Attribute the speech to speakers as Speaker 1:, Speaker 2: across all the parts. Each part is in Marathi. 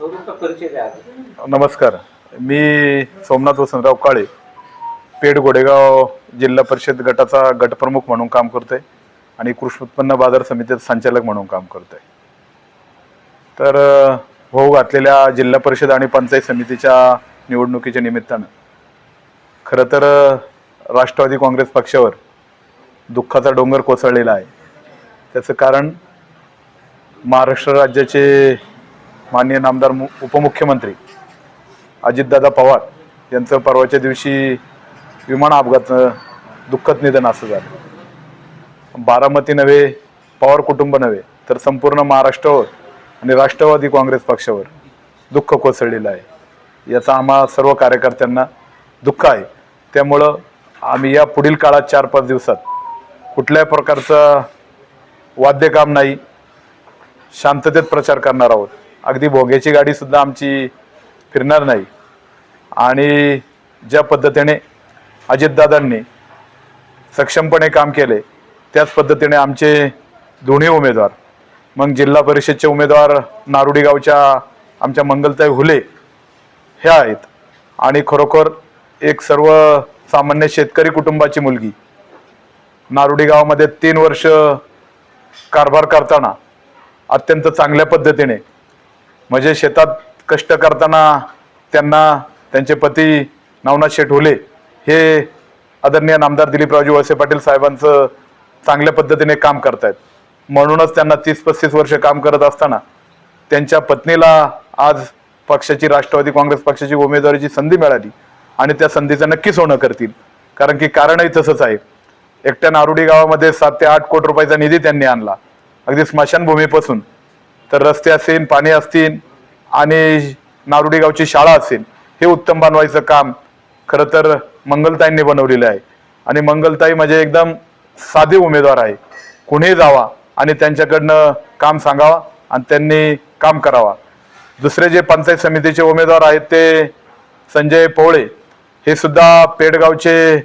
Speaker 1: नमस्कार, मी सोमनाथ वसंतराव काळे, पेठ गोडेगाव जिल्हा परिषद गटाचा गटप्रमुख म्हणून काम करतोय आणि कृषी उत्पन्न बाजार समितीचा संचालक म्हणून काम करतोय. तर होऊ घातलेल्या जिल्हा परिषद आणि पंचायत समितीच्या निवडणुकीच्या निमित्तानं खरं तर राष्ट्रवादी काँग्रेस पक्षावर दुःखाचा डोंगर कोसळलेला आहे. त्याचं कारण महाराष्ट्र राज्याचे माननीय नामदार उपमुख्यमंत्री अजितदादा पवार यांचं परवाच्या दिवशी विमान अपघात दुःखद निधन असं झालं. बारामती नव्हे, पवार कुटुंब नव्हे, तर संपूर्ण महाराष्ट्रावर आणि राष्ट्रवादी काँग्रेस पक्षावर दुःख कोसळलेलं आहे. याचा आम्हा सर्व कार्यकर्त्यांना दुःख आहे. त्यामुळं आम्ही या पुढील काळात 4-5 दिवसात कुठल्याही प्रकारचं वाद्यकाम नाही, शांततेत प्रचार करणार आहोत. अगदी भोग्याची गाडी सुद्धा आमची फिरणार नाही. आणि ज्या पद्धतीने अजितदादांनी सक्षमपणे काम केले त्याच पद्धतीने आमचे दोन्ही उमेदवार, मग जिल्हा परिषदचे उमेदवार नारुडी गावच्या आमच्या मंगलताई हुले ह्या आहेत, आणि खरोखर एक सर्वसामान्य शेतकरी कुटुंबाची मुलगी नारुडी गावामध्ये 3 वर्ष कारभार करताना अत्यंत चांगल्या पद्धतीने, म्हणजे शेतात कष्ट करताना त्यांना त्यांचे पती नवनाथ शेठ हुले हे आदरणीय नामदार दिलीपरावजी वळसे पाटील साहेबांचं चांगल्या पद्धतीने काम करतायत. म्हणूनच त्यांना 30-35 वर्ष काम करत असताना त्यांच्या पत्नीला आज पक्षाची, राष्ट्रवादी काँग्रेस पक्षाची उमेदवारीची संधी मिळाली आणि त्या संधीचं नक्की सोनं करतील. कारण की कारणही तसंच आहे. एकट्या नारुडी गावामध्ये 7 ते 8 कोटी रुपयाचा निधी त्यांनी आणला, अगदी स्मशानभूमीपासून तर रस्ते असतील, पाणी असतील आणि नारुडी गावची शाळा असेल, हे उत्तम बनवायचं काम खरं तर मंगलताईंनी बनवलेलं आहे. आणि मंगलताई म्हणजे एकदम साधे उमेदवार आहे. कुणीही जावा आणि त्यांच्याकडनं काम सांगावा आणि त्यांनी काम करावा. दुसरे जे पंचायत समितीचे उमेदवार आहेत ते संजय पवळे हे सुद्धा पेठगावचे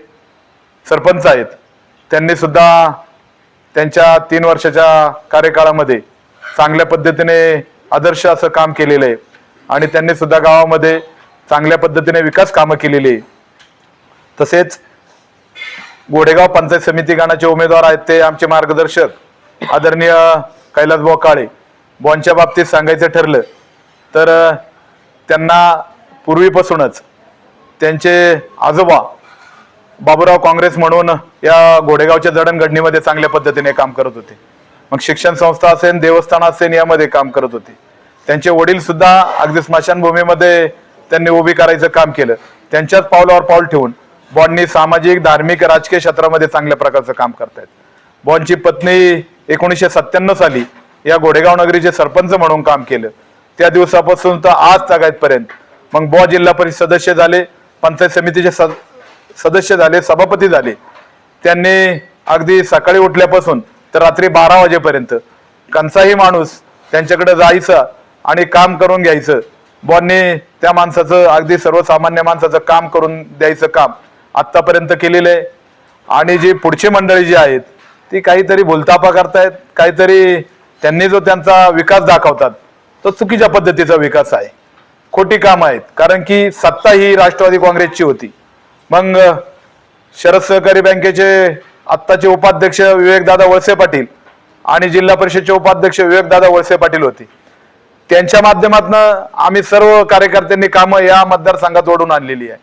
Speaker 1: सरपंच आहेत. त्यांनी सुद्धा त्यांच्या 3 वर्षाच्या कार्यकाळामध्ये चांगल्या पद्धतीने आदर्श असं काम केलेलं आहे आणि त्यांनी सुद्धा गावामध्ये चांगल्या पद्धतीने विकास कामं केलेली आहे. तसेच गोडेगाव पंचायत समिती गणाचे उमेदवार आहेत ते आमचे मार्गदर्शक आदरणीय कैलासभाऊ काळे. बॉनच्या बाबतीत सांगायचं ठरलं तर त्यांना पूर्वीपासूनच त्यांचे आजोबा बाबूराव काँग्रेस म्हणून या घोडेगावच्या जडणघडणीमध्ये चांगल्या पद्धतीने काम करत होते. मग शिक्षण संस्था असेल, देवस्थान असेल, यामध्ये काम करत होते. त्यांचे वडील सुद्धा अगदी स्मशानभूमीमध्ये त्यांनी उभी करायचं काम केलं. त्यांच्याच पावलावर पाऊल ठेवून बॉननी सामाजिक, धार्मिक, राजकीय क्षेत्रामध्ये चांगल्या प्रकारचं काम करतायत. बॉनची पत्नी 1997 साली या घोडेगाव नगरीचे सरपंच म्हणून काम केलं. त्या दिवसापासून तर आज तागायतपर्यंत मग बॉ जिल्हा परिषद सदस्य झाले, पंचायत समितीचे सदस्य झाले, सभापती झाले. त्यांनी अगदी सकाळी उठल्यापासून तर रात्री 12 वाजेपर्यंत कोणताही माणूस त्यांच्याकडे जायचं आणि काम करून घ्यायचं. बॉननी त्या माणसाचं, अगदी सर्वसामान्य माणसाचं काम करून द्यायचं काम आत्तापर्यंत केलेलं आहे. आणि जी पुढची मंडळी जी आहेत ती काहीतरी भुलतापा करतायत, काहीतरी त्यांनी जो त्यांचा विकास दाखवतात तो चुकीच्या पद्धतीचा विकास आहे, खोटी काम आहेत. कारण की सत्ता ही राष्ट्रवादी काँग्रेसची होती. मग शरद सहकारी बँकेचे आत्ताचे उपाध्यक्ष विवेकदादा वळसे पाटील आणि जिल्हा परिषदचे उपाध्यक्ष विवेकदादा वळसे पाटील होते. त्यांच्या माध्यमातून आम्ही सर्व कार्यकर्त्यांनी कामं या मतदारसंघात ओढून आणलेली आहे.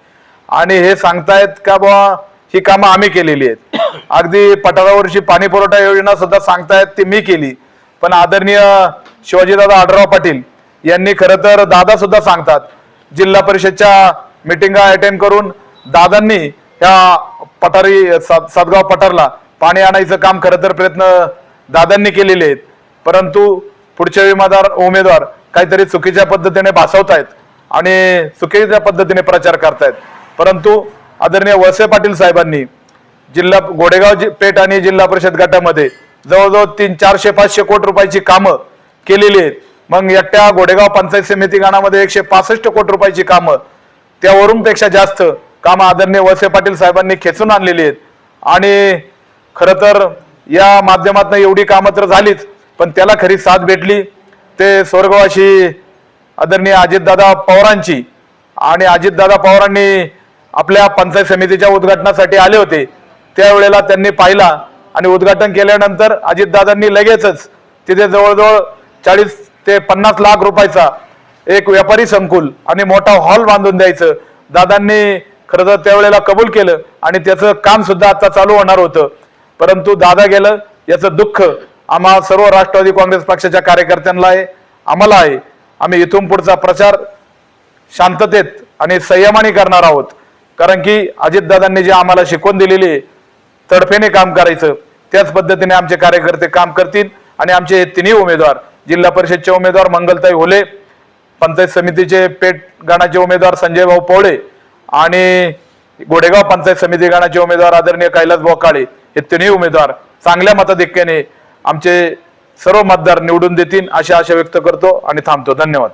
Speaker 1: आणि हे सांगतायत का बाबा ही कामं आम्ही केलेली आहेत. अगदी पठारावरची पाणी पुरवठा योजना सुद्धा सांगतायत ती मी केली. पण आदरणीय शिवाजीदादा आढळराव पाटील यांनी खरं तर दादा सुद्धा सांगतात, जिल्हा परिषदच्या मिटिंगा अटेंड करून दादांनी ह्या पठारी सातगाव पठारला पाणी आणायचं काम खरं तर प्रयत्न दादांनी केलेले आहेत. परंतु पुढचे उमेदवार काहीतरी चुकीच्या पद्धतीने भासवतायत आणि चुकीच्या पद्धतीने प्रचार करतायत. परंतु आदरणीय वळसे पाटील साहेबांनी जिल्हा घोडेगाव पेठ आणि जिल्हा परिषद गटामध्ये जवळजवळ 400-500 कोटी रुपयाची कामं केलेली आहेत. मग एकट्या घोडेगाव पंचायत समिती गणामध्ये 165 कोटी रुपयाची कामं, त्यावरून पेक्षा जास्त कामं आदरणीय वळसे पाटील साहेबांनी खेचून आणलेली आहेत. आणि खरं तर या माध्यमातून एवढी कामं तर झालीच, पण त्याला खरी साथ भेटली ते स्वर्गवासी आदरणीय अजितदादा पवारांची, आणि अजितदादा पवारांनी आपल्या पंचायत समितीच्या उद्घाटनासाठी आले होते. त्यावेळेला त्यांनी पाहिला आणि उद्घाटन केल्यानंतर अजितदादांनी लगेचच तिथे जवळजवळ 40 ते 50 लाख रुपयाचा एक व्यापारी संकुल आणि मोठा हॉल बांधून द्यायचं दादांनी खरं तर त्यावेळेला कबूल केलं आणि त्याचं काम सुद्धा आता चालू होणार होतं. परंतु दादा गेलं याचं दुःख आम्हा सर्व राष्ट्रवादी काँग्रेस पक्षाच्या कार्यकर्त्यांना आहे, आम्हाला आहे. आम्ही इथून पुढचा प्रचार शांततेत आणि संयमाने करणार आहोत, कारण की अजितदादांनी जे आम्हाला शिकवण दिलेली आहे तडफेने काम करायचं, त्याच पद्धतीने आमचे कार्यकर्ते काम करतील. आणि आमचे हे तिन्ही उमेदवार, जिल्हा परिषदचे उमेदवार मंगलताई होले, पंचायत समितीचे पेठ गणाचे उमेदवार संजय भाऊ पवळे आणि गोडेगाव पंचायत समिती गणाचे उमेदवार आदरणीय कैलास भाऊ काळे, हे तिन्ही उमेदवार चांगल्या मताधिक्याने आमचे सर्व मतदार निवडून देतील अशी आशा व्यक्त करतो आणि थांबतो. धन्यवाद.